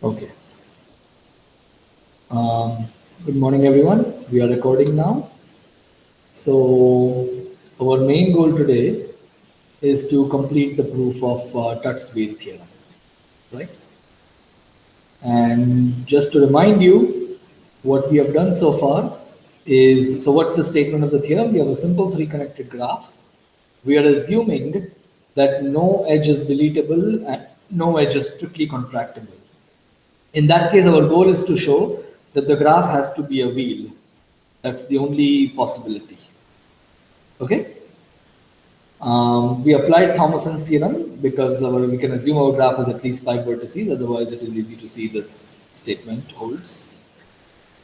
Okay. Good morning, everyone. We are recording now. So, our main goal today is to complete the proof of Tut's-Wheel theorem, right? And just to remind you, what we have done so far is, so what's the statement of the theorem? We have a simple three-connected graph. We are assuming that no edge is deletable and no edge is strictly contractible. In that case, our goal is to show that the graph has to be a wheel. That's the only possibility. Okay? We applied Thomason's theorem because we can assume our graph has at least 5 vertices, otherwise it is easy to see the statement holds.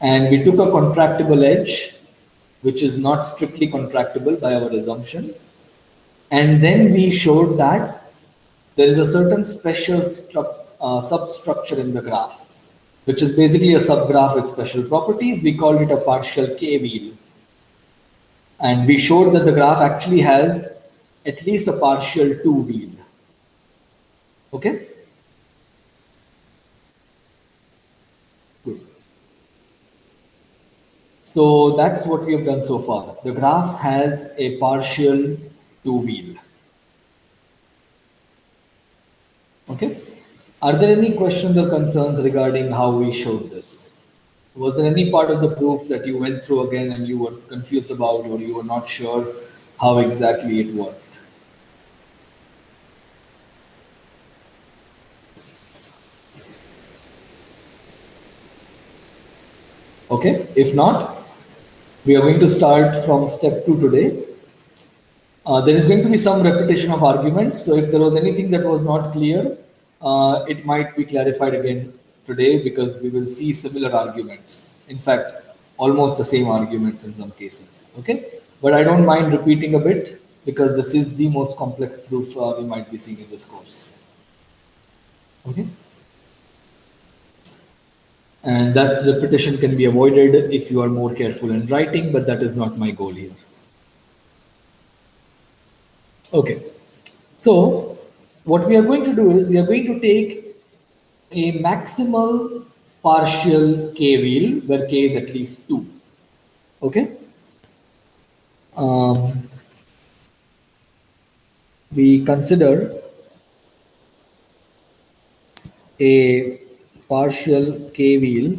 And we took a contractible edge, which is not strictly contractible by our assumption. And then we showed that there is a certain special substructure in the graph, which is basically a subgraph with special properties. We called it a partial K-wheel. And we showed that the graph actually has at least a partial 2-wheel. Okay? Good. So that's what we have done so far. The graph has a partial 2-wheel. Okay? Are there any questions or concerns regarding how we showed this? Was there any part of the proof that you went through again and you were confused about, or you were not sure how exactly it worked? Okay, if not, we are going to start from step 2 today. There is going to be some repetition of arguments. So if there was anything that was not clear, it might be clarified again today because we will see similar arguments. In fact, almost the same arguments in some cases. Okay, but I don't mind repeating a bit because this is the most complex proof we might be seeing in this course. Okay. And that repetition can be avoided if you are more careful in writing, but that is not my goal here. Okay, so what we are going to do is we are going to take a maximal partial K wheel where K is at least 2. Okay, we consider a partial K wheel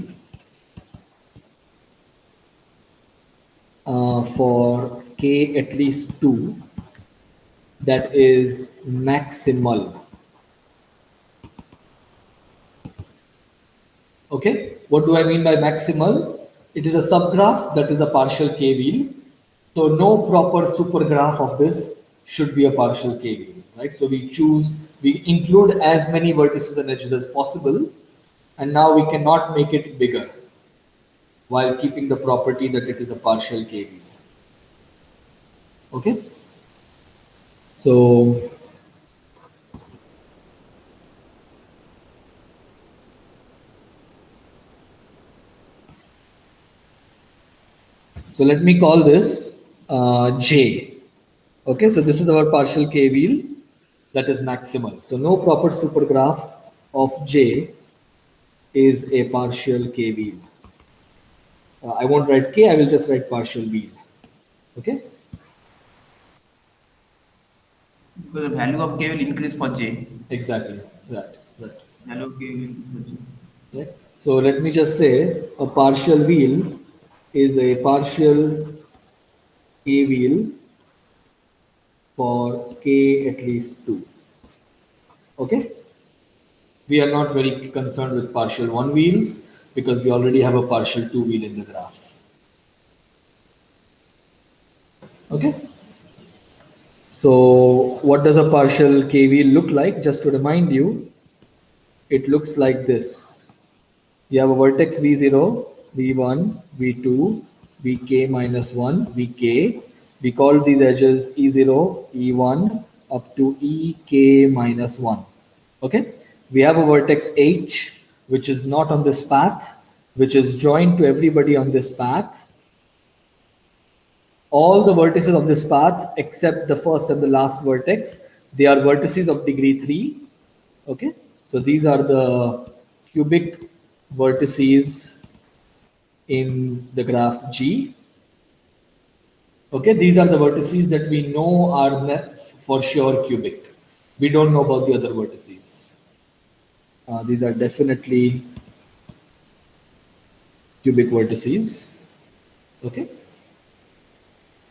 for K at least 2 that is maximal. Okay, what do I mean by maximal? It is a subgraph that is a partial K wheel. So no proper supergraph of this should be a partial K wheel, right? So we include as many vertices and edges as possible, and now we cannot make it bigger while keeping the property that it is a partial K wheel. Okay? So let me call this J. Okay, so this is our partial K wheel that is maximal. So no proper supergraph of J is a partial K wheel. I won't write K, I will just write partial wheel. Okay? Because the value of K will increase for J. Exactly. Right. Value of K will increase for J. Right. So let me just say a partial wheel is a partial K wheel for K at least 2. Okay? We are not very concerned with partial 1 wheels because we already have a partial 2 wheel in the graph. Okay? So what does a partial K wheel look like? Just to remind you, it looks like this. You have a vertex V0, V1, V2, Vk minus 1, Vk. We call these edges E0, E1 up to Ek minus 1. Okay? We have a vertex H, which is not on this path, which is joined to everybody on this path. All the vertices of this path except the first and the last vertex, they are vertices of degree 3. Okay, so these are the cubic vertices in the graph G. Okay, these are the vertices that we know are for sure cubic. We don't know about the other vertices. These are definitely cubic vertices. Okay.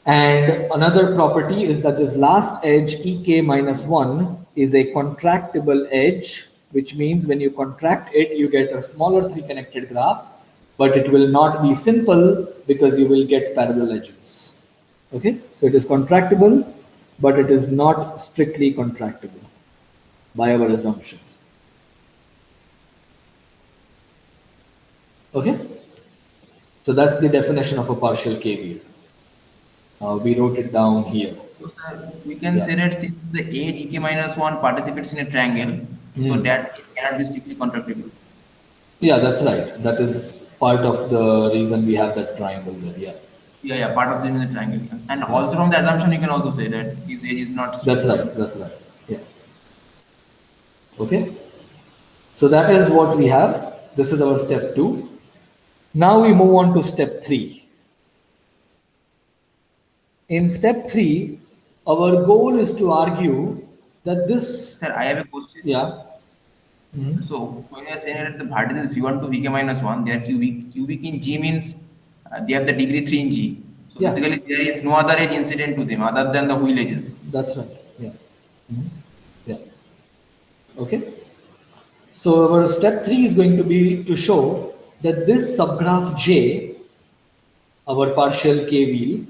And another property is that this last edge, ek minus 1, is a contractible edge, which means when you contract it, you get a smaller three connected graph, but it will not be simple because you will get parallel edges. Okay, so it is contractible, but it is not strictly contractible by our assumption. Okay, so that's the definition of a partial K-wheel. We wrote it down here. So, sir, we can say that since the edge ek minus 1 participates in a triangle, so that it cannot be strictly contractible. Yeah, that's right. That is part of the reason we have that triangle there. Yeah. Yeah, part of the triangle. Yeah. And also from the assumption, you can also say that his edge is not. That's right. That's right. Yeah. Okay. So that is what we have. This is our step 2. Now we move on to step 3. In step 3, our goal is to argue that this. Sir, I have a question. Yeah. So when you are saying that the vertices V1 to Vk minus 1, they are cubic. Cubic in G means they have the degree 3 in G. So Yeah. basically there is no other edge incident to them other than the wheel edges. That's right. Yeah. Yeah. Okay. So our step 3 is going to be to show that this subgraph J, our partial K-wheel,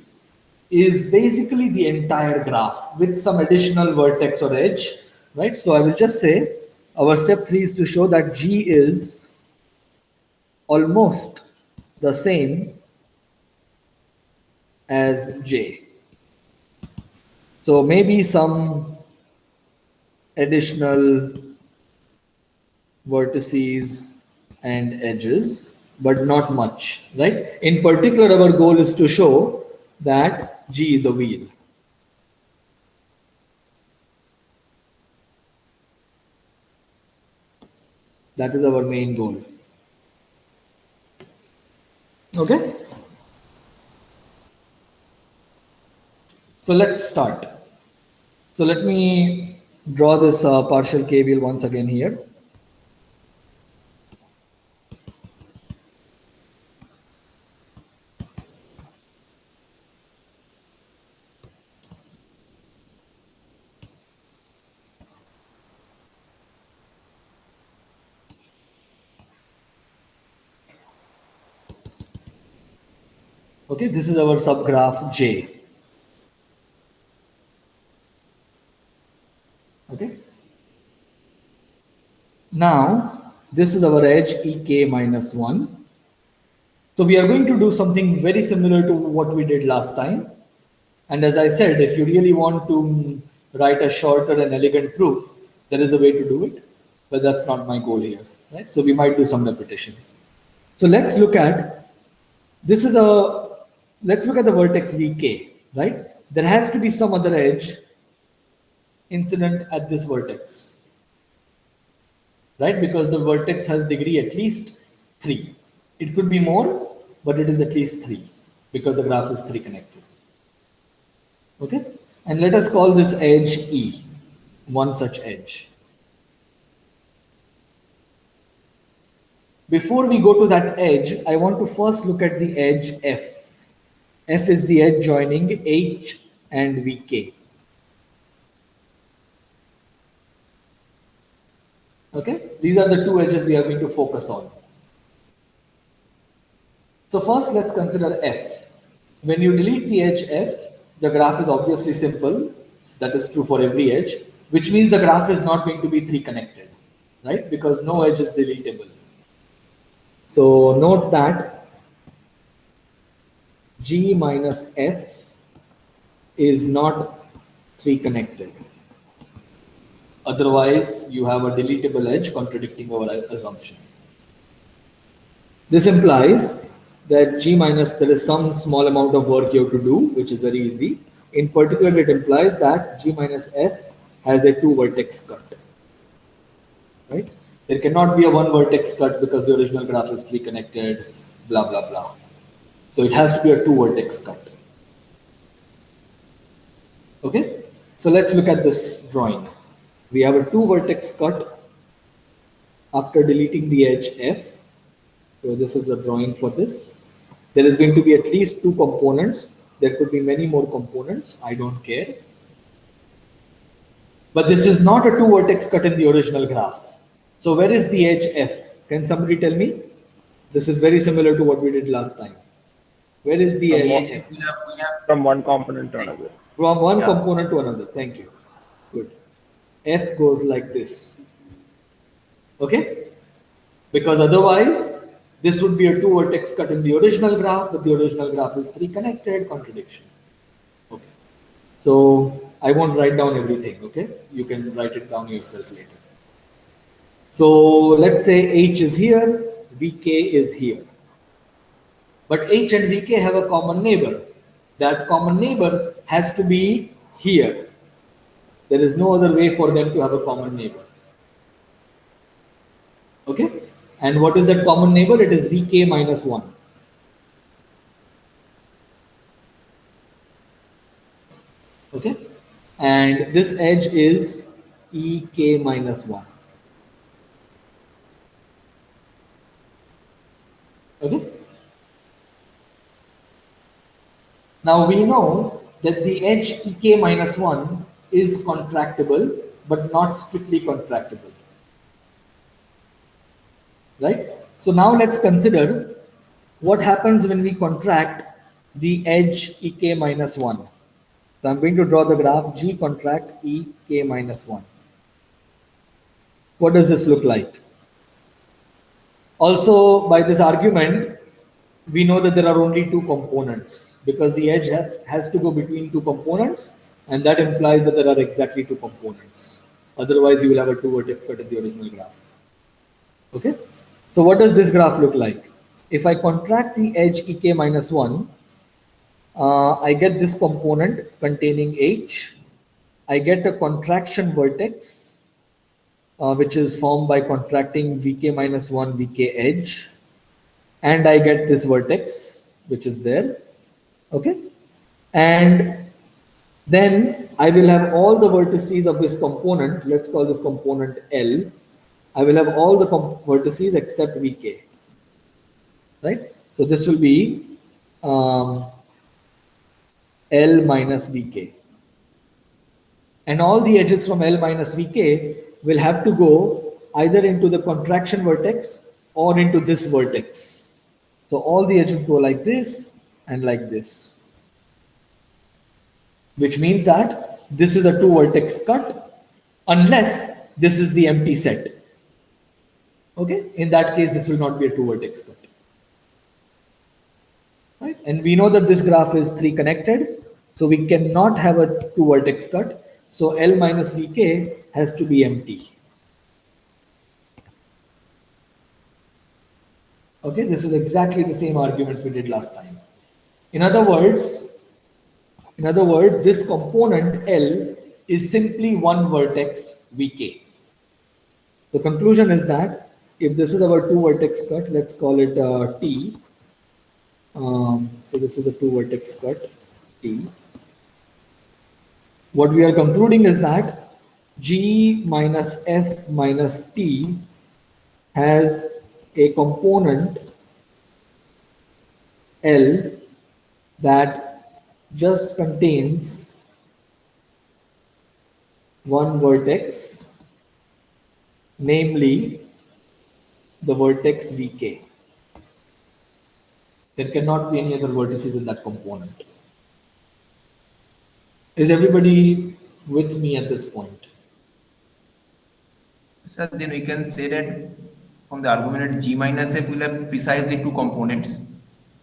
is basically the entire graph with some additional vertex or edge, right? So I will just say our step 3 is to show that G is almost the same as J. So maybe some additional vertices and edges, but not much, right? In particular, our goal is to show that G is a wheel. That is our main goal. Okay? So let's start. So let me draw this partial K-wheel once again here. Okay, this is our subgraph J. Okay. Now, this is our edge ek minus 1. So we are going to do something very similar to what we did last time. And as I said, if you really want to write a shorter and elegant proof, there is a way to do it, but that's not my goal here, right? So we might do some repetition. So let's look at, let's look at the vertex Vk, right? There has to be some other edge incident at this vertex, right? Because the vertex has degree at least 3. It could be more, but it is at least 3 because the graph is 3 connected. Okay, and let us call this edge E, one such edge. Before we go to that edge, I want to first look at the edge F. F is the edge joining H and Vk. Okay, these are the two edges we are going to focus on. So first, let's consider F. When you delete the edge F, the graph is obviously simple. That is true for every edge, which means the graph is not going to be 3 connected, right? Because no edge is deletable. So note that G minus F is not 3 connected. Otherwise, you have a deletable edge contradicting our assumption. This implies that G minus, there is some small amount of work you have to do, which is very easy. In particular, it implies that G minus F has a 2 vertex cut, right? There cannot be a one vertex cut because the original graph is three connected, blah, blah, blah. So it has to be a two vertex cut. Okay, so let's look at this drawing. We have a two vertex cut after deleting the edge F. So this is a drawing for this. There is going to be at least two components. There could be many more components. I don't care. But this is not a two vertex cut in the original graph. So where is the edge F? Can somebody tell me? This is very similar to what we did last time. Where is the edge F? From one component to another. From one component to another. Thank you. Good. F goes like this. Okay? Because otherwise, this would be a two vertex cut in the original graph, but the original graph is three connected, contradiction. Okay. So I won't write down everything, okay? You can write it down yourself later. So let's say H is here, Vk is here. But H and Vk have a common neighbor. That common neighbor has to be here. There is no other way for them to have a common neighbor. Okay? And what is that common neighbor? It is Vk minus 1. Okay? And this edge is Ek minus 1. Okay? Now we know that the edge Ek minus 1 is contractible, but not strictly contractible. Right? So now let's consider what happens when we contract the edge Ek minus 1. So I'm going to draw the graph G contract Ek minus 1. What does this look like? Also, by this argument, we know that there are only two components because the edge has to go between two components, and that implies that there are exactly two components. Otherwise, you will have a two vertex cut in the original graph. Okay? So what does this graph look like? If I contract the edge Ek minus 1, I get this component containing H. I get a contraction vertex, which is formed by contracting Vk minus 1 Vk edge. And I get this vertex, which is there. Okay? And then I will have all the vertices of this component. Let's call this component L. I will have all the vertices except Vk. Right? So this will be L minus Vk. And all the edges from L minus Vk will have to go either into the contraction vertex or into this vertex. So all the edges go like this and like this. Which means that this is a two vertex cut unless this is the empty set. Okay? In that case, this will not be a two vertex cut. Right? And we know that this graph is three connected, so we cannot have a two vertex cut. So L minus Vk has to be empty. Okay, this is exactly the same argument we did last time. In other words, this component L is simply one vertex Vk. The conclusion is that if this is our two vertex cut, let's call it T. So this is a two vertex cut T. What we are concluding is that G minus F minus T has a component L that just contains one vertex, namely the vertex Vk. There cannot be any other vertices in that component. Is everybody with me at this point? So then we can say that from the argument that G minus F will have precisely two components.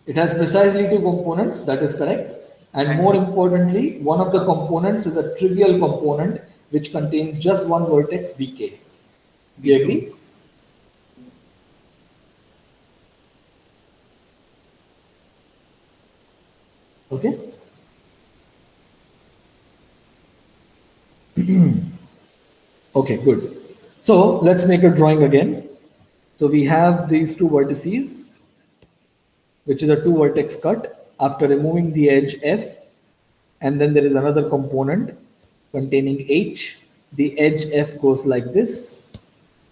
It has precisely two components, that is correct. And more importantly, one of the components is a trivial component which contains just one vertex Vk. Do you agree? Okay. Okay, good. So let's make a drawing again. So we have these two vertices, which is a two vertex cut after removing the edge F, and then there is another component containing H. The edge F goes like this.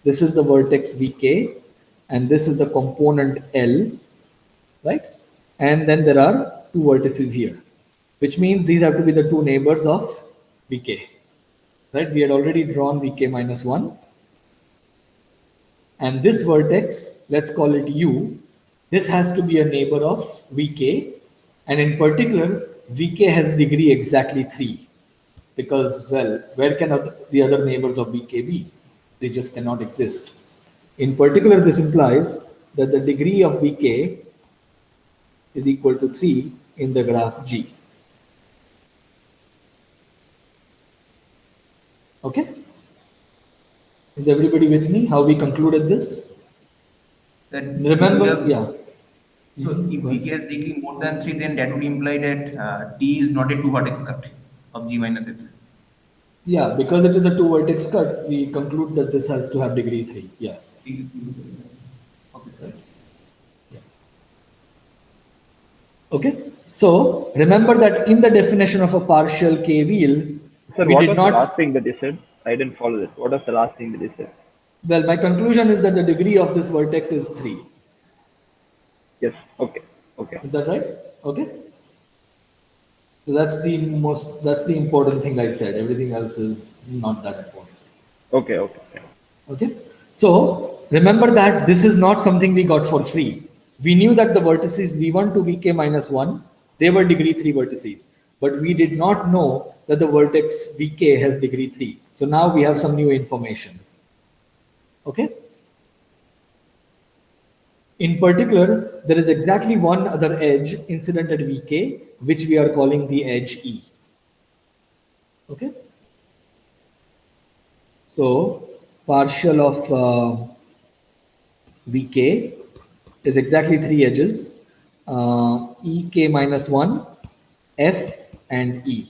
This is the vertex VK, and this is the component L, right? And then there are two vertices here, which means these have to be the two neighbors of VK, right? We had already drawn VK minus 1. And this vertex, let's call it U, this has to be a neighbor of VK. And in particular, VK has degree exactly 3. Because, well, where can the other neighbors of VK be? They just cannot exist. In particular, this implies that the degree of VK is equal to 3 in the graph G. Okay? Is everybody with me? How we concluded this? That Remember, yeah. So if VK has degree more than 3, then that would imply that T is not a two vertex cut of G minus F. Yeah, because it is a two vertex cut, we conclude that this has to have degree 3. Yeah. Okay. Okay. So remember that in the definition of a partial K wheel, Sir, we what did was not. the last thing that you said? I didn't follow this. What was the last thing that you said? Well, my conclusion is that the degree of this vertex is 3. Yes. Okay. Okay. Is that right? Okay. So that's the important thing I said. Everything else is not that important. Okay. Okay. Okay. So remember that this is not something we got for free. We knew that the vertices V1 to Vk minus 1, they were degree 3 vertices. But we did not know that the vertex Vk has degree 3. So now we have some new information. Okay. In particular, there is exactly one other edge incident at Vk, which we are calling the edge E. Okay. So partial of Vk is exactly 3 edges, Ek minus 1, F and E.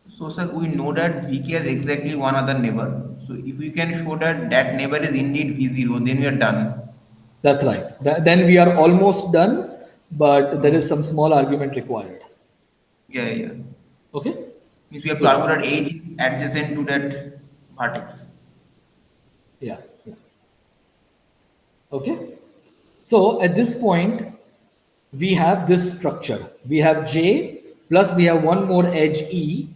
So, sir, we know that VK has exactly one other neighbor. So, if we can show that that neighbor is indeed V0, then we are done. That's right. Then we are almost done, but there is some small argument required. Yeah. Okay. Means we have to argue that H is adjacent to that vertex. Yeah. Okay. So at this point, we have this structure. We have J plus we have one more edge E.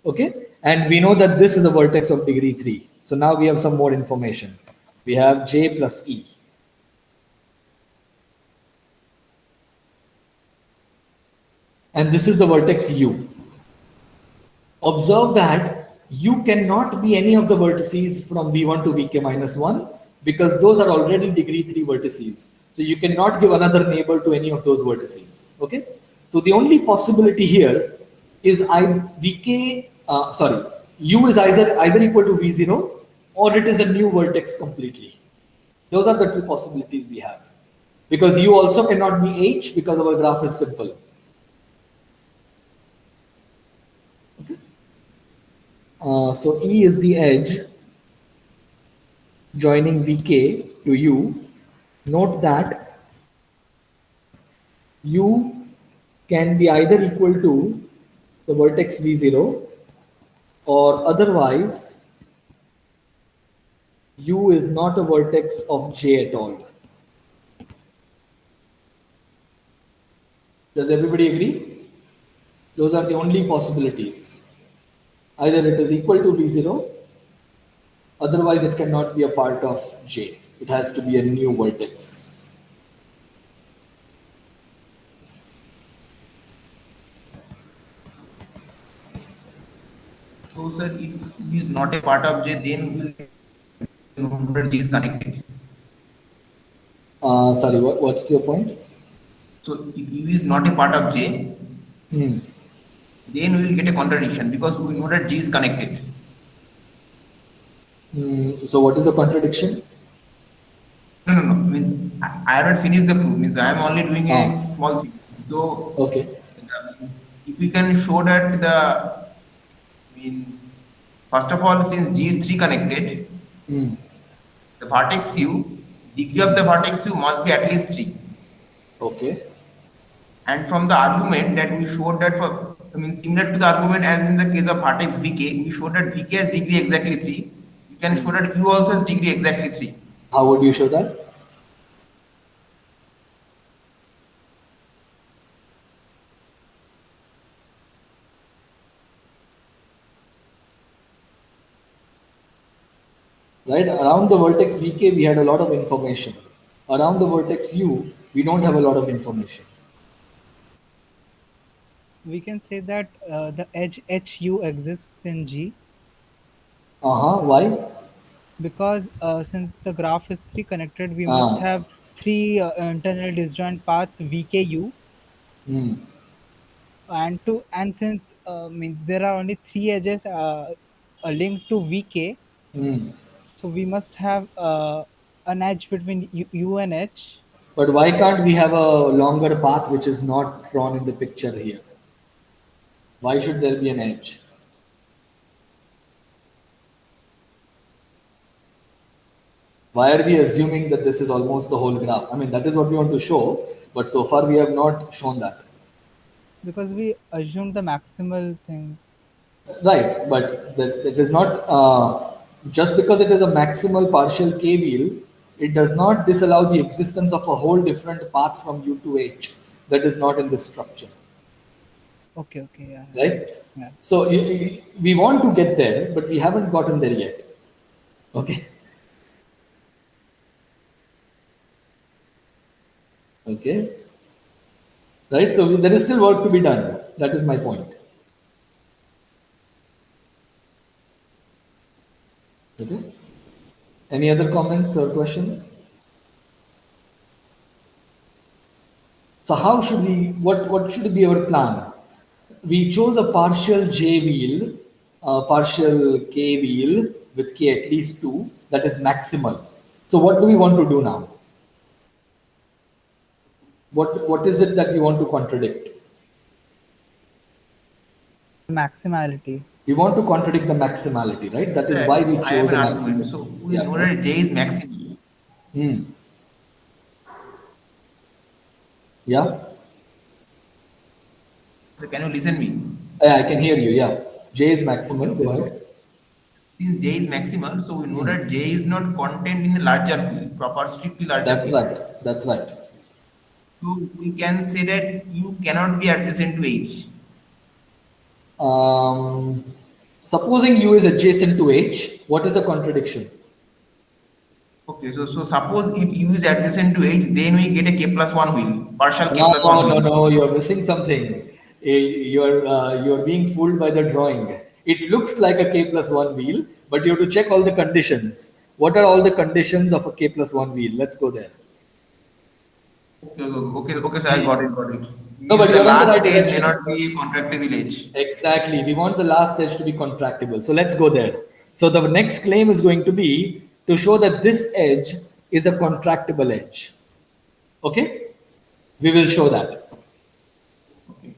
Okay. And we know that this is a vertex of degree 3. So now we have some more information. We have J plus E. And this is the vertex U. Observe that U cannot be any of the vertices from V1 to Vk minus 1 because those are already degree 3 vertices. So you cannot give another neighbor to any of those vertices. Okay. So the only possibility here is U is either equal to V0 or it is a new vertex completely. Those are the two possibilities we have. Because U also cannot be H because our graph is simple. So E is the edge joining Vk to U. Note that U can be either equal to the vertex V0 or otherwise U is not a vertex of J at all. Does everybody agree? Those are the only possibilities. Either it is equal to V0, otherwise it cannot be a part of J. It has to be a new vertex. So, sir, if he is not a part of J, then we'll know that J is connected. Sorry, what's your point? So, if U is not a part of J, then we will get a contradiction because we know that G is connected. So what is the contradiction? No. Means I have not finished the proof. Means I am only doing a small thing. So, Okay. if we can show that the means first of all, since G is 3 connected, Hmm. the vertex U, degree of the vertex U must be at least 3. Okay. And from the argument that we showed that for, I mean, similar to the argument as in the case of vertex Vk, we showed that Vk has degree exactly 3. We can show that U also has degree exactly 3. How would you show that? Right? Around the vertex Vk, we had a lot of information. Around the vertex U, we don't have a lot of information. We can say that the edge HU exists in G Why? because since the graph is three connected, we must Ah. have three internal disjoint path VKU, Hmm. and since means there are only three edges linked to VK, Hmm. so we must have an edge between U and H. But why can't we have a longer path which is not drawn in the picture here? Why should there be an edge? Why are we assuming that this is almost the whole graph? I mean, that is what we want to show, but so far we have not shown that. Because we assumed the maximal thing. Right, but that is not, just because it is a maximal partial K wheel, it does not disallow the existence of a whole different path from U to H that is not in this structure. Okay, yeah. Right? Yeah. So we want to get there, but we haven't gotten there yet. Okay. Okay. Right? So there is still work to be done. That is my point. Okay. Any other comments or questions? So how should we, what should be our plan? We chose a partial J wheel, a partial K wheel with K at least 2, that is maximal. So what do we want to do now? What is it that we want to contradict? Maximality. We want to contradict the maximality, right? That is Sir, why we I have chose an a argument. maximal. So we Yeah. know that J is maximal. Hmm. Yeah. So can you listen me? Yeah, I can hear you. Yeah. J is maximal. Go ahead. Since J is maximal, so we know that J is not contained in a larger wheel, proper strictly larger That's wheel. right. That's right. So we can say that U cannot be adjacent to H. Supposing U is adjacent to H, what is the contradiction? Okay, so suppose if U is adjacent to H, then we get a K plus 1 wheel, partial K plus 1 wheel. No, you're missing something. You're being fooled by the drawing. It looks like a K plus 1 wheel, but you have to check all the conditions. What are all the conditions of a K plus 1 wheel? Let's go there. Okay, so I got it. No, but Means the you're on the last right edge may direction. not be a contractible edge. Exactly. We want the last edge to be contractible. So let's go there. So the next claim is going to be to show that this edge is a contractible edge. Okay? We will show that. Okay.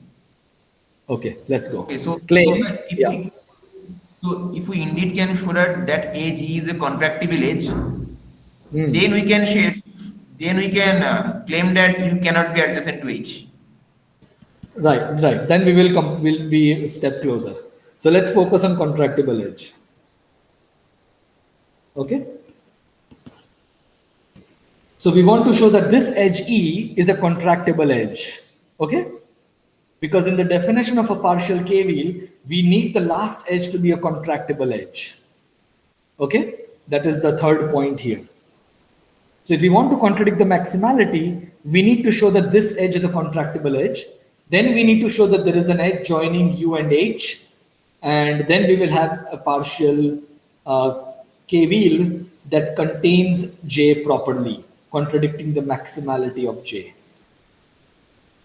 Okay, let's go. Okay, so Claim. sir, Yeah. if we indeed can show that edge is a contractible edge, Hmm. then we can claim that U cannot be adjacent to H. Right. Then we'll be a step closer. So let's focus on contractible edge. Okay? So we want to show that this edge E is a contractible edge. Okay? Because in the definition of a partial K wheel, we need the last edge to be a contractible edge. Okay? That is the third point here. So if we want to contradict the maximality, we need to show that this edge is a contractible edge. Then we need to show that there is an edge joining U and H. And then we will have a partial K wheel that contains J properly, contradicting the maximality of J.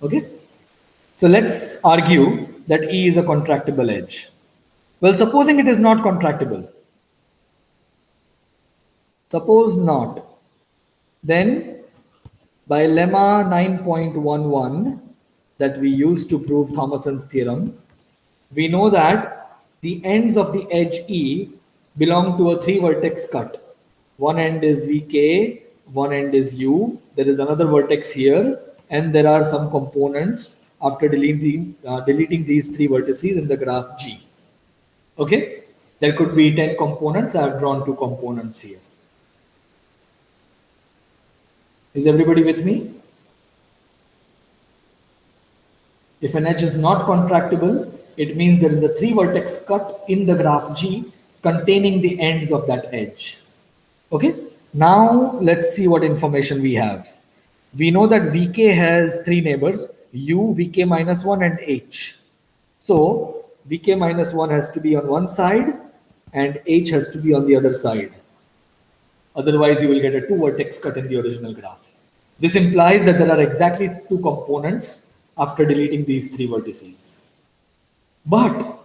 Okay? So let's argue that E is a contractible edge. Well, supposing it is not contractible. Suppose not. Then by lemma 9.11 that we use to prove Thomason's theorem, we know that the ends of the edge E belong to a three vertex cut. One end is VK, one end is U, there is another vertex here, and there are some components after deleting these three vertices in the graph G. Okay, there could be 10 components. I have drawn 2 components here. Is everybody with me? If an edge is not contractible, it means there is a 3 vertex cut in the graph G containing the ends of that edge. Okay, now let's see what information we have. We know that VK has 3 neighbors, U, VK minus 1 and H. So VK minus 1 has to be on one side and H has to be on the other side. Otherwise, you will get a 2 vertex cut in the original graph. This implies that there are exactly 2 components after deleting these 3 vertices. But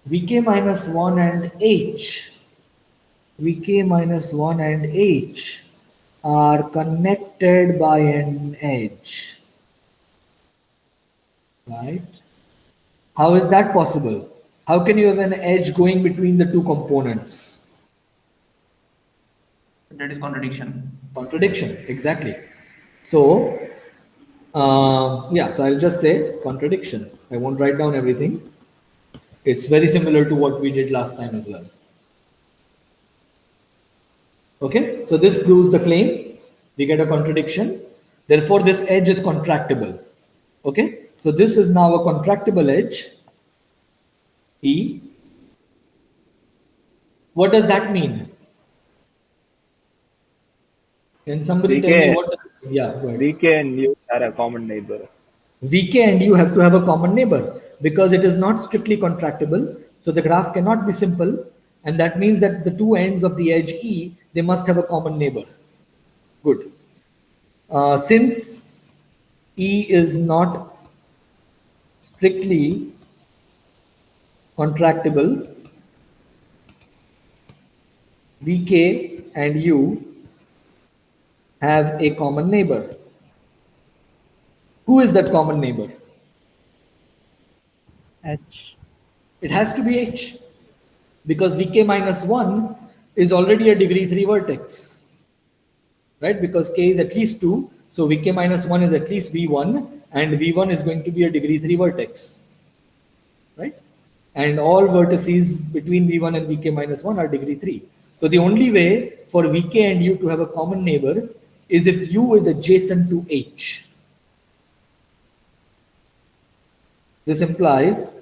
VK minus 1 and H, VK minus 1 and H are connected by an edge. Right? How is that possible? How can you have an edge going between the 2 components? That is contradiction. Contradiction, exactly. So, yeah, so I'll just say contradiction. I won't write down everything. It's very similar to what we did last time as well. Okay, so this proves the claim. We get a contradiction. Therefore, this edge is contractible. Okay, so this is now a contractible edge. E. What does that mean? Can somebody tell me what? Yeah, go ahead. VK and U are a common neighbor. VK and U have to have a common neighbor because it is not strictly contractible. So the graph cannot be simple. And that means that the 2 ends of the edge E, they must have a common neighbor. Good. Since E is not strictly contractible, VK and U have a common neighbor. Who is that common neighbor? H. It has to be H because VK minus 1 is already a degree 3 vertex, right? Because K is at least 2, so VK minus 1 is at least V1 and V1 is going to be a degree 3 vertex, right? And all vertices between V1 and VK minus 1 are degree 3. So the only way for VK and U to have a common neighbor is if U is adjacent to H. This implies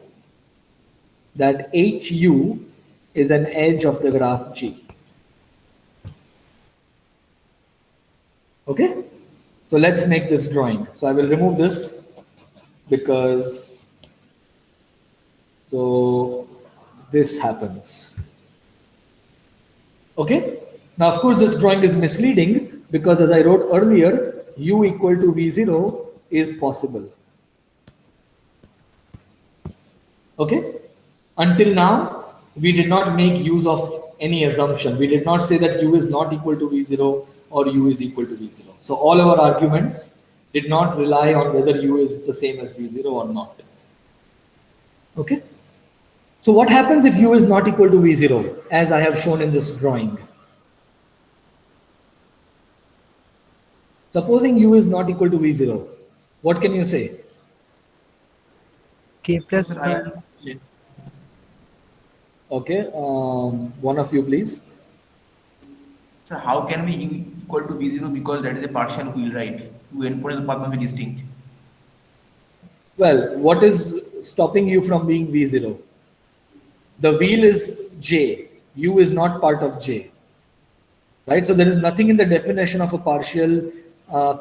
that HU is an edge of the graph G. Okay, so let's make this drawing. So I will remove this because so this happens. Okay, now of course this drawing is misleading because as I wrote earlier, U equal to V0 is possible. Okay, until now we did not make use of any assumption. We did not say that U is not equal to V0 or U is equal to V0. So all our arguments did not rely on whether U is the same as V0 or not. Okay, so what happens if U is not equal to V0 as I have shown in this drawing? Supposing U is not equal to V0, what can you say? K plus Sir, 1. Okay, one of you please. Sir, how can we equal to V0 because that is a partial wheel, right? 2 endpoints path must be distinct. Well, what is stopping you from being V0? The wheel is J, U is not part of J, right? So there is nothing in the definition of a partial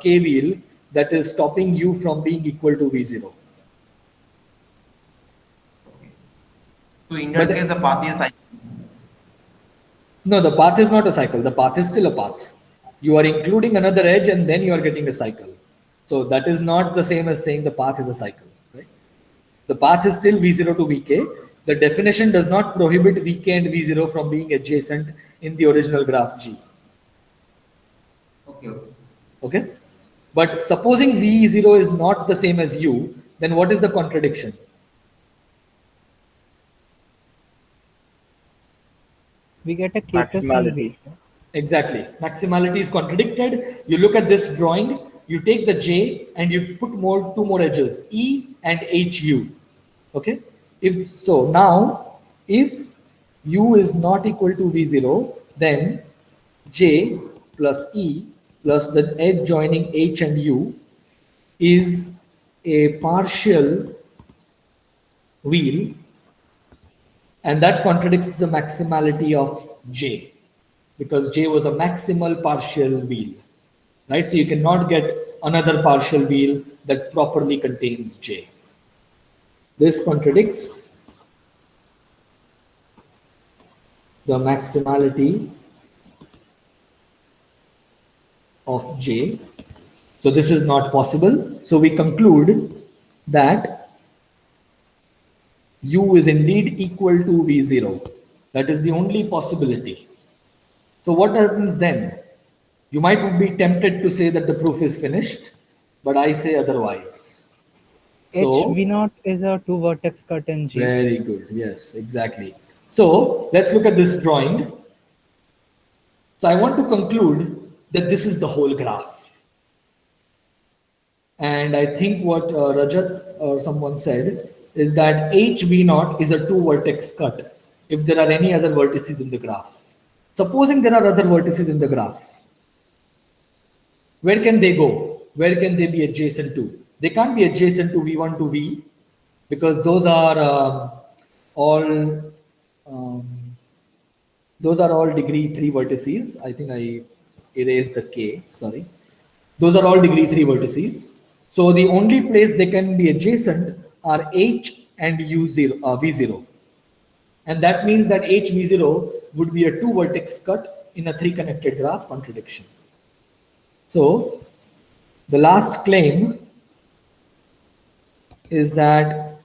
K wheel that is stopping U from being equal to V0. So in that But- case, the path is cycle. No, the path is not a cycle. The path is still a path. You are including another edge and then you are getting a cycle. So that is not the same as saying the path is a cycle, right? The path is still V0 to VK. The definition does not prohibit VK and V0 from being adjacent in the original graph G. Okay, okay. Okay? But supposing V0 is not the same as U, then what is the contradiction? we get a k plus 1 Maximality. wheel. Exactly. Maximality is contradicted. You look at this drawing, you take the J and you put two more edges, E and HU. Okay? If so, now if U is not equal to V0, then J plus E plus the edge joining H and U is a partial wheel, and that contradicts the maximality of J, because J was a maximal partial wheel, right? So you cannot get another partial wheel that properly contains J. This contradicts the maximality of J. So this is not possible. So we conclude that U is indeed equal to V0. That is the only possibility. So what happens then? You might be tempted to say that the proof is finished, but I say otherwise. So, HV naught is a two vertex cut in G. very good. Yes, exactly. So let's look at this drawing. So I want to conclude that this is the whole graph. And I think what Rajat or someone said is that HV naught is a two vertex cut if there are any other vertices in the graph. Supposing there are other vertices in the graph, where can they go? Where can they be adjacent to? They can't be adjacent to V1 to V, because those are all um, degree 3 vertices. I think I erased the K, sorry. Those are all degree 3 vertices. So the only place they can be adjacent are H and U0, V0. And that means that HV0 would be a two vertex cut in a three connected graph contradiction. So the last claim is that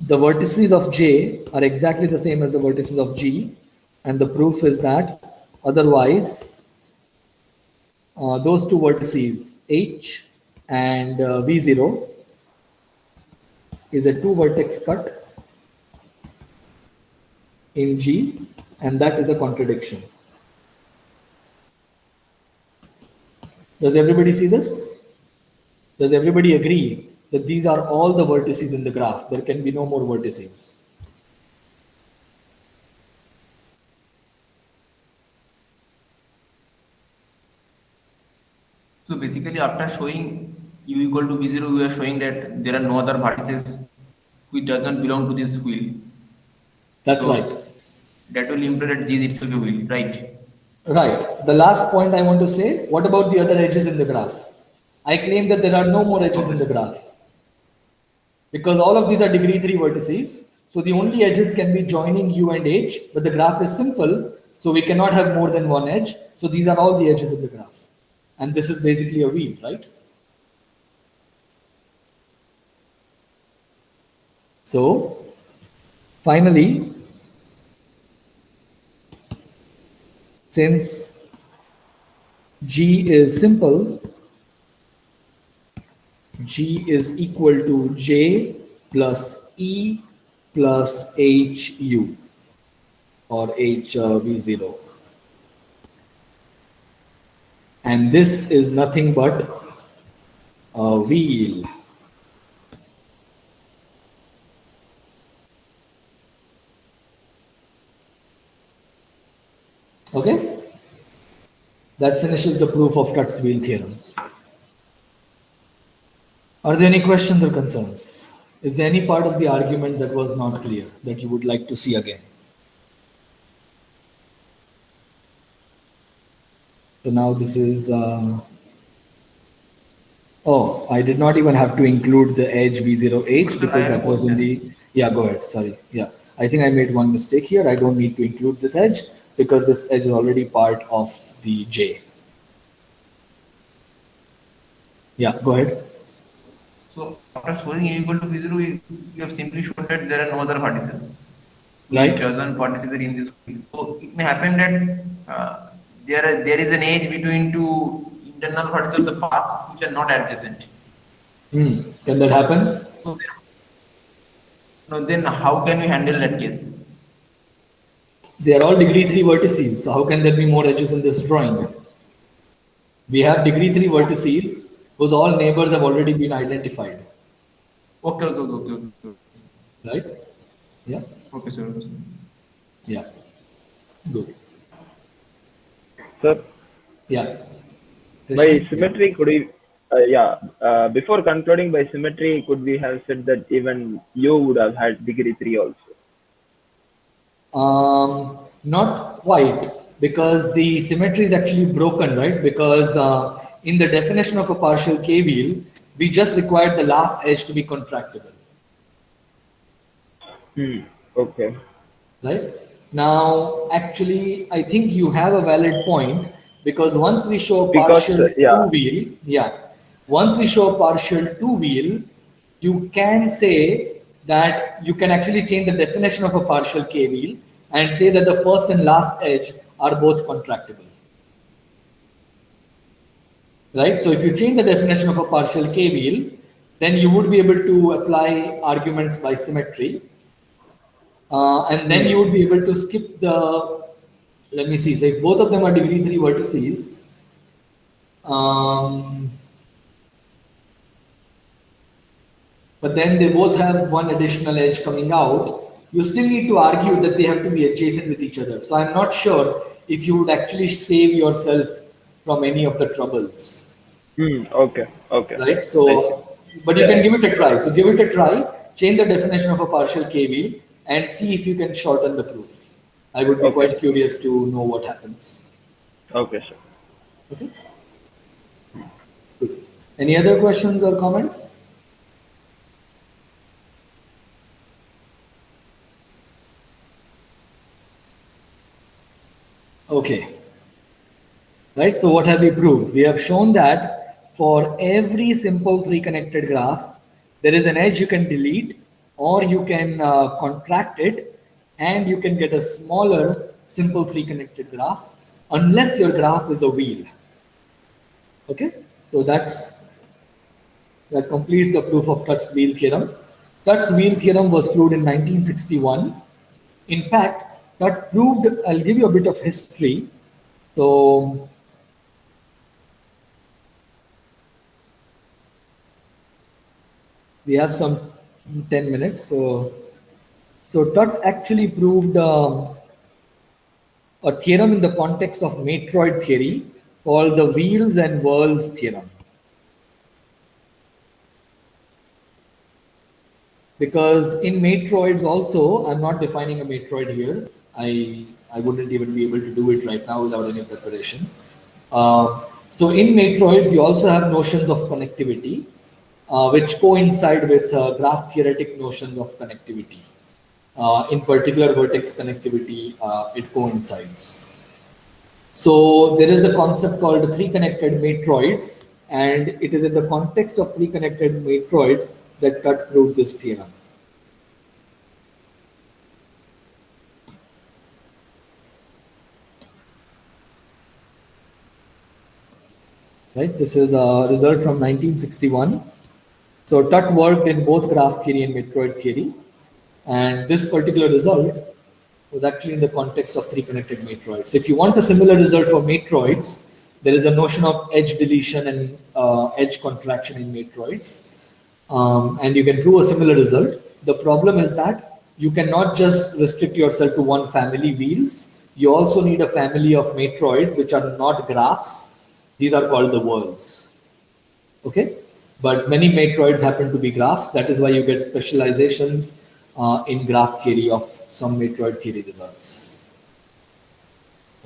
the vertices of J are exactly the same as the vertices of G, and the proof is that otherwise those two vertices H and V0 is a two vertex cut in G, and that is a contradiction. Does everybody see this? Does everybody agree that these are all the vertices in the graph? There can be no more vertices. So basically, after showing U equal to V0, we are showing that there are no other vertices which does not belong to this wheel. That's So right. that will imply that G is itself a wheel, right? Right. The last point I want to say, what about the other edges in the graph? I claim that there are no more edges in the graph, because all of these are degree 3 vertices. So the only edges can be joining U and H, but the graph is simple, so we cannot have more than one edge. So these are all the edges in the graph. And this is basically a wheel, right? So finally, since G is simple, G is equal to J plus E plus HU or HV0. And this is nothing but a wheel. Okay? That finishes the proof of Tutt's wheel theorem. Are there any questions or concerns? Is there any part of the argument that was not clear that you would like to see again? So now this is, oh, I did not even have to include the edge V0H Sir, I because have a that was in the, yeah, go ahead, sorry. Yeah, I think I made one mistake here. I don't need to include this edge because this edge is already part of the J. Yeah, go ahead. So after showing U equal to V0, you have simply shown that there are no other vertices. Right. Which doesn't participate in this wheel. So it may happen that there is an edge between two internal vertices of the path which are not adjacent. Can that happen? So then how can we handle that case? They are all degree 3 vertices. So how can there be more edges in this drawing? We have degree 3 vertices whose all neighbors have already been identified, Okay. right? Yeah, Okay, sir. Okay, sir. yeah, good. Sir, Yeah. by Krishnan? symmetry, could we, before concluding by symmetry, could we have said that even you would have had degree 3 also? Not quite, because the symmetry is actually broken, right? Because in the definition of a partial K-wheel, we just required the last edge to be contractible, Okay. right? Now, actually, I think you have a valid point, because once we show a Because, partial yeah, two-wheel, yeah, once we show a partial two-wheel, you can say that you can actually change the definition of a partial K-wheel and say that the first and last edge are both contractible. Right? So if you change the definition of a partial K-wheel, then you would be able to apply arguments by symmetry. And then you would be able to skip the, let me see, so if both of them are degree 3 vertices, um, but then they both have one additional edge coming out, you still need to argue that they have to be adjacent with each other. So I'm not sure if you would actually save yourself from any of the troubles. Okay, okay. Right? I see. So, but you can give it a try. So give it a try, change the definition of a partial K-wheel and see if you can shorten the proof. I would be Okay, quite curious to know what happens. okay, sir. Okay. Good. Any other questions or comments? Okay. Right? So what have we proved? We have shown that for every simple three connected graph, there is an edge you can delete or you can contract it and you can get a smaller simple three connected graph unless your graph is a wheel. Okay, so that completes the proof of Tutt's wheel theorem. Tutt's wheel theorem was proved in 1961. In fact, Tutt proved, I'll give you a bit of history. So we have some 10 minutes. So Tutt actually proved a theorem in the context of matroid theory called the wheels and whirls theorem. Because in matroids also, I'm not defining a matroid here. I wouldn't even be able to do it right now without any preparation. So in matroids, you also have notions of connectivity, which coincide with graph theoretic notions of connectivity. In particular, vertex connectivity, it coincides. So there is a concept called three connected matroids, and it is in the context of three connected matroids that Tutt proved this theorem. Right, this is a result from 1961. So Tutt worked in both graph theory and matroid theory, and this particular result was actually in the context of three connected matroids. If you want a similar result for matroids, there is a notion of edge deletion and edge contraction in matroids, and you can prove a similar result. The problem is that you cannot just restrict yourself to one family wheels. You also need a family of matroids which are not graphs. These are called the whirls. Okay, but many matroids happen to be graphs. That is why you get specializations in graph theory of some matroid theory results.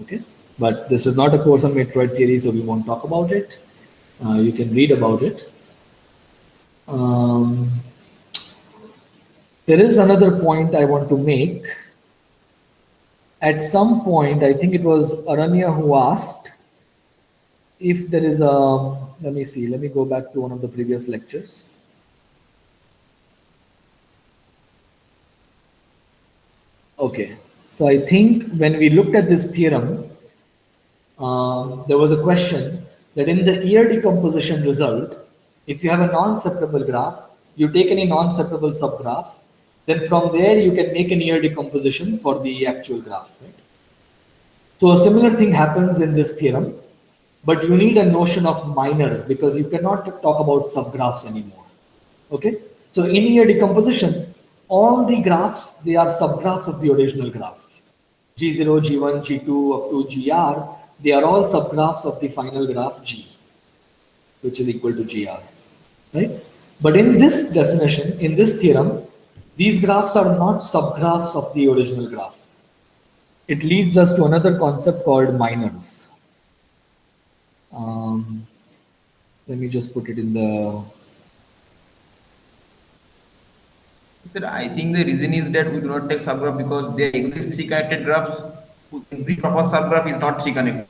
Okay, but this is not a course on matroid theory, so we won't talk about it. You can read about it. There is another point I want to make. At some point, I think it was Aranya who asked if there is a, let me see, let me go back to one of the previous lectures. Okay, so I think when we looked at this theorem, there was a question that in the ear decomposition result, if you have a non-separable graph, you take any non-separable subgraph, Then from there, you can make a near decomposition for the actual graph. Right? So a similar thing happens in this theorem, but you need a notion of minors because you cannot talk about subgraphs anymore. Okay, so in near decomposition, all the graphs, they are subgraphs of the original graph. G0, G1, G2 up to GR, they are all subgraphs of the final graph G, which is equal to GR, right? But in this definition, in this theorem, these graphs are not subgraphs of the original graph. It leads us to another concept called minors. Let me just put it in the... Sir, I think the reason is that we do not take subgraph because there exist three connected graphs. Every proper subgraph is not three connected.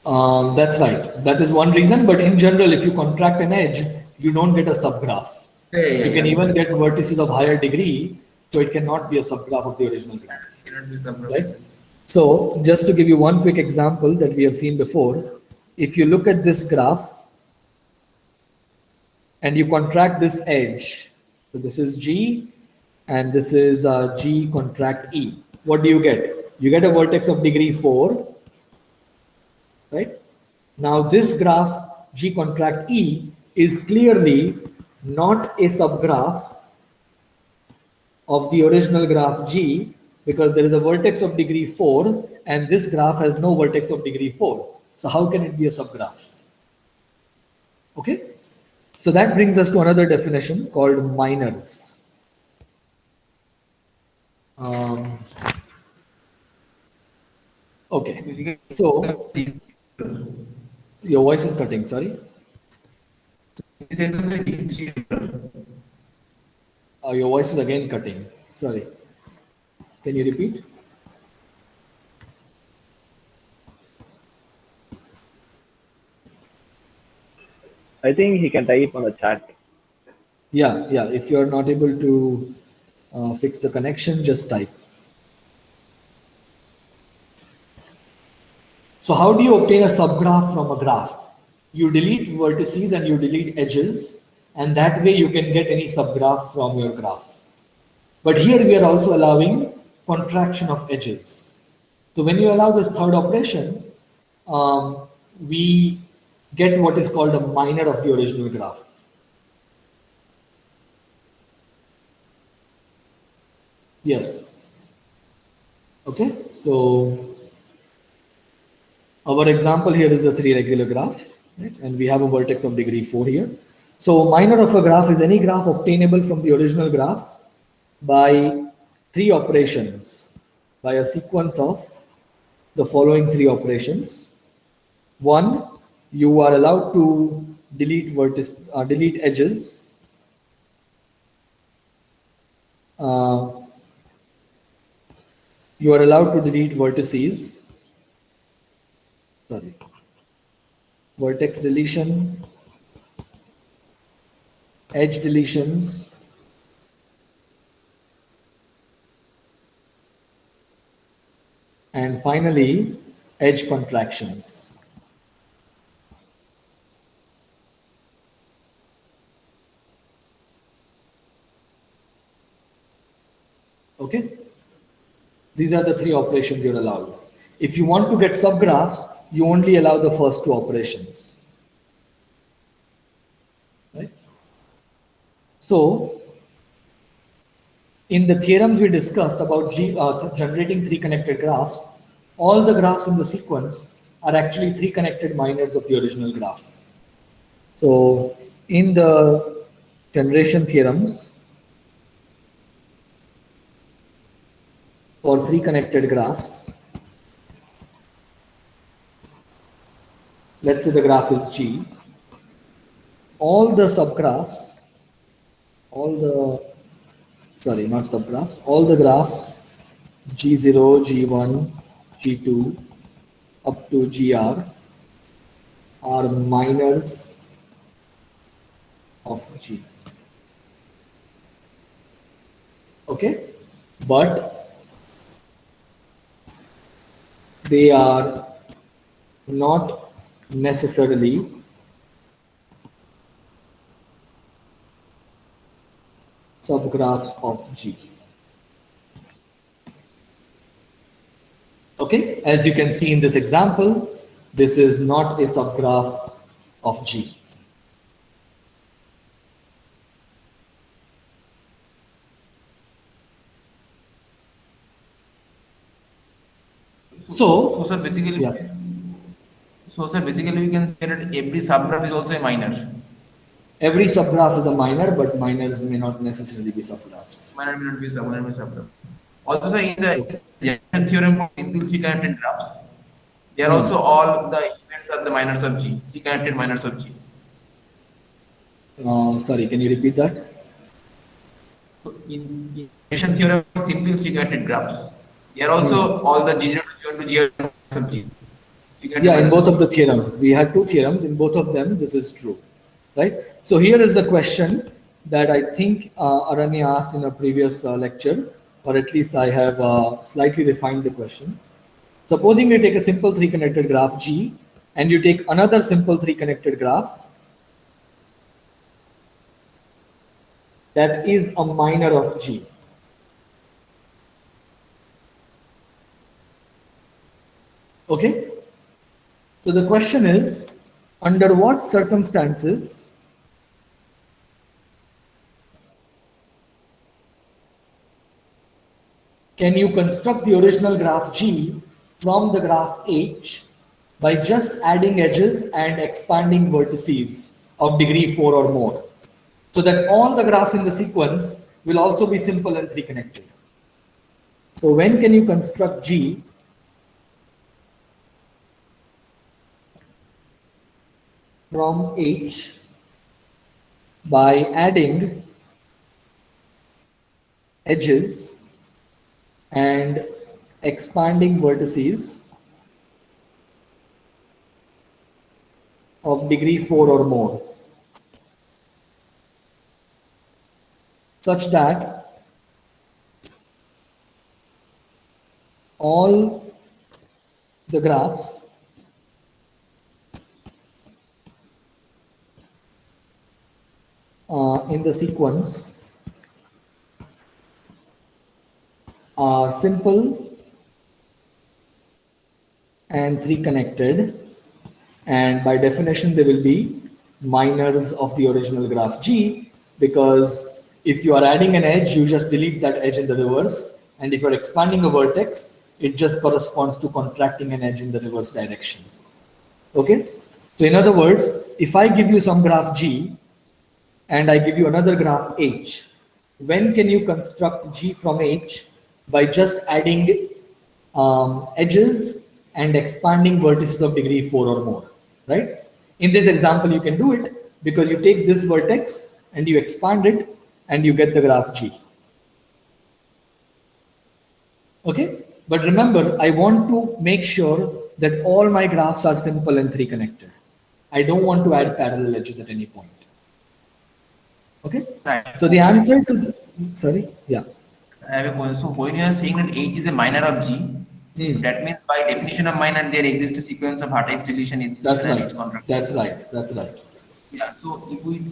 That's right. That is one reason. But in general, if you contract an edge, you don't get a subgraph. You can even get vertices of higher degree, so it cannot be a subgraph of the original graph. It cannot be subgraph. Right? So just to give you one quick example that we have seen before, if you look at this graph and you contract this edge, so this is G and this is G contract E, what do you get? You get a vertex of degree 4, right? Now this graph G contract E is clearly not a subgraph of the original graph G because there is a vertex of degree 4 and this graph has no vertex of degree 4. So how can it be a subgraph? Okay, so that brings us to another definition called minors. Okay, so your voice is cutting, sorry. Your voice is again cutting, sorry. Can you repeat? I think he can type on the chat. Yeah. If you're not able to fix the connection, just type. So how do you obtain a subgraph from a graph? You delete vertices and you delete edges, and that way you can get any subgraph from your graph. But here we are also allowing contraction of edges. So when you allow this third operation, we get what is called a minor of the original graph. Yes. Okay, so our example here is a 3 regular graph, right? And we have a vertex of degree 4 here. So minor of a graph is any graph obtainable from the original graph by 3 operations, by a sequence of the following 3 operations. 1, you are allowed to delete delete edges. You are allowed to delete vertices. Sorry. Vertex deletion, edge deletions, and finally, edge contractions. Okay? These are the 3 operations you're allowed. If you want to get subgraphs, you only allow the first 2 operations. Right? So, in the theorems we discussed about generating 3 connected graphs, all the graphs in the sequence are actually 3 connected minors of the original graph. So, in the generation theorems, for 3 connected graphs, let's say the graph is G, all the subgraphs, all the graphs G0, G1, G2 up to GR are minors of G. Okay, but they are not necessarily subgraphs of G. Okay, as you can see in this example, this is not a subgraph of G. So, sir, basically, yeah, we can say that every subgraph is also a minor. every subgraph is a minor, but minors may not necessarily be subgraphs. Minor will not be subgraph. Also, sir, in the Okay. Janssen theorem for simple three connected graphs, they are Hmm. also all the elements are the minors of G, three connected minors of G. Sorry, can you repeat that? So in Janssen theorem for simple three connected graphs, they are Hmm. also all the G0 to G1 to G of G. Three connected Yeah, in minors both of of the theorems, we had two theorems. In both of them, this is true, right? So here is the question that I think Aranya asked in a previous lecture, or at least I have slightly refined the question. Supposing you take a simple three connected graph G, and you take another simple three connected graph that is a minor of G. Okay? So the question is, under what circumstances can you construct the original graph G from the graph H by just adding edges and expanding vertices of degree 4 or more, so that all the graphs in the sequence will also be simple and three connected? So when can you construct G from H by adding edges and expanding vertices of degree 4 or more, such that all the graphs in the sequence are simple and three connected, and by definition they will be minors of the original graph G, because if you are adding an edge, you just delete that edge in the reverse, and if you're expanding a vertex, it just corresponds to contracting an edge in the reverse direction. Okay, so in other words, if I give you some graph G and I give you another graph H, when can you construct G from H? By just adding edges and expanding vertices of degree 4 or more, right? In this example, you can do it because you take this vertex and you expand it and you get the graph G. Okay, but remember, I want to make sure that all my graphs are simple and three connected. I don't want to add parallel edges at any point. Okay, Right. so the answer to the, sorry, yeah. I have a question. So when you are saying that H is a minor of G, Hmm. that means by definition of minor, there exists a sequence of vertex deletion, That's and right. its contract. That's right. That's right. Yeah. So if we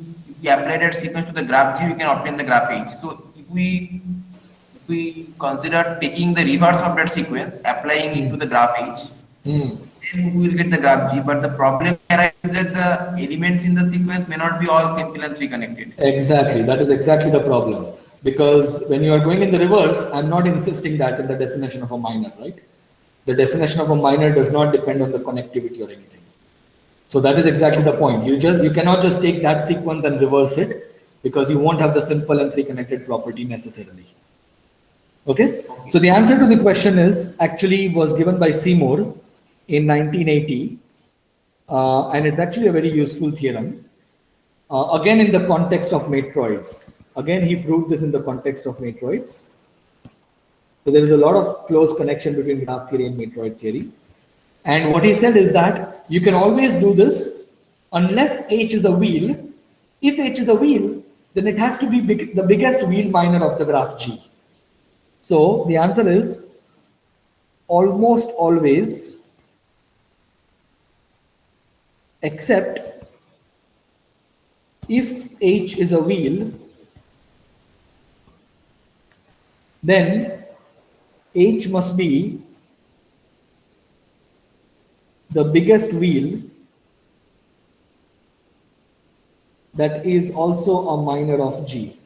apply that sequence to the graph G, we can obtain the graph H. So if we consider taking the reverse of that sequence, applying it to the graph H, Hmm. then we will get the graph G. But the problem arises that the elements in the sequence may not be all simple and three connected. Exactly. That is exactly the problem. Because when you are going in the reverse, I'm not insisting that in the definition of a minor, right? The definition of a minor does not depend on the connectivity or anything. So that is exactly the point. You cannot just take that sequence and reverse it, because you won't have the simple and three connected property necessarily. Okay? So the answer to the question is actually was given by Seymour in 1980, and it's actually a very useful theorem. Again, in the context of matroids. Again, he proved this in the context of matroids. So there is a lot of close connection between graph theory and matroid theory. And what he said is that you can always do this unless H is a wheel. If H is a wheel, then it has to be the biggest wheel minor of the graph G. So the answer is almost always, except if H is a wheel then H must be the biggest wheel that is also a minor of G.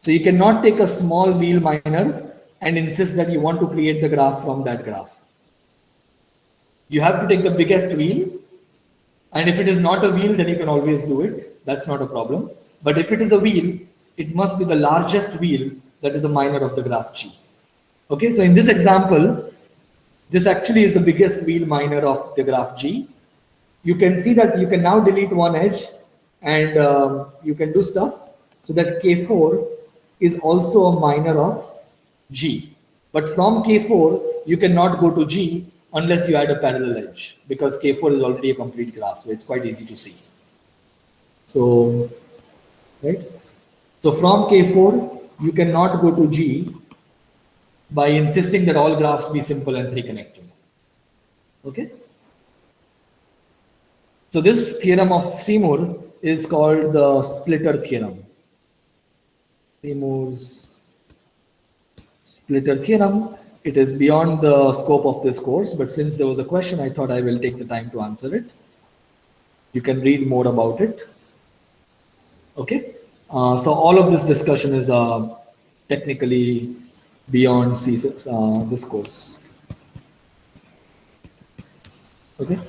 So you cannot take a small wheel minor and insist that you want to create the graph from that graph. You have to take the biggest wheel, and if it is not a wheel, then you can always do it. That's not a problem. But if it is a wheel, it must be the largest wheel that is a minor of the graph G. Okay, so in this example, this actually is the biggest wheel minor of the graph G. You can see that you can now delete one edge, and you can do stuff so that K4 is also a minor of G. But from K4, you cannot go to G unless you add a parallel edge, because K4 is already a complete graph, so it's quite easy to see. So, right? So from K4, you cannot go to G by insisting that all graphs be simple and 3 connected. Okay? So this theorem of Seymour is called the splitter theorem. Seymour's splitter theorem. It is beyond the scope of this course, but since there was a question, I thought I will take the time to answer it. You can read more about it. Okay. So all of this discussion is technically beyond this course. Okay.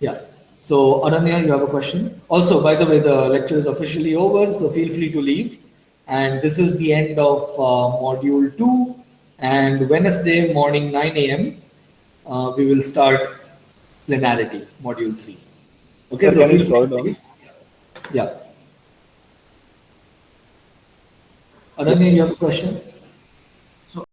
Yeah. So Ananya, you have a question? Also, by the way, the lecture is officially over, so feel free to leave. And this is the end of module 2. And Wednesday morning 9 a.m. We will start plenarity, module 3. Okay, Sir, so can you feel slow free to down? leave. Yeah. Ananya, you have a question?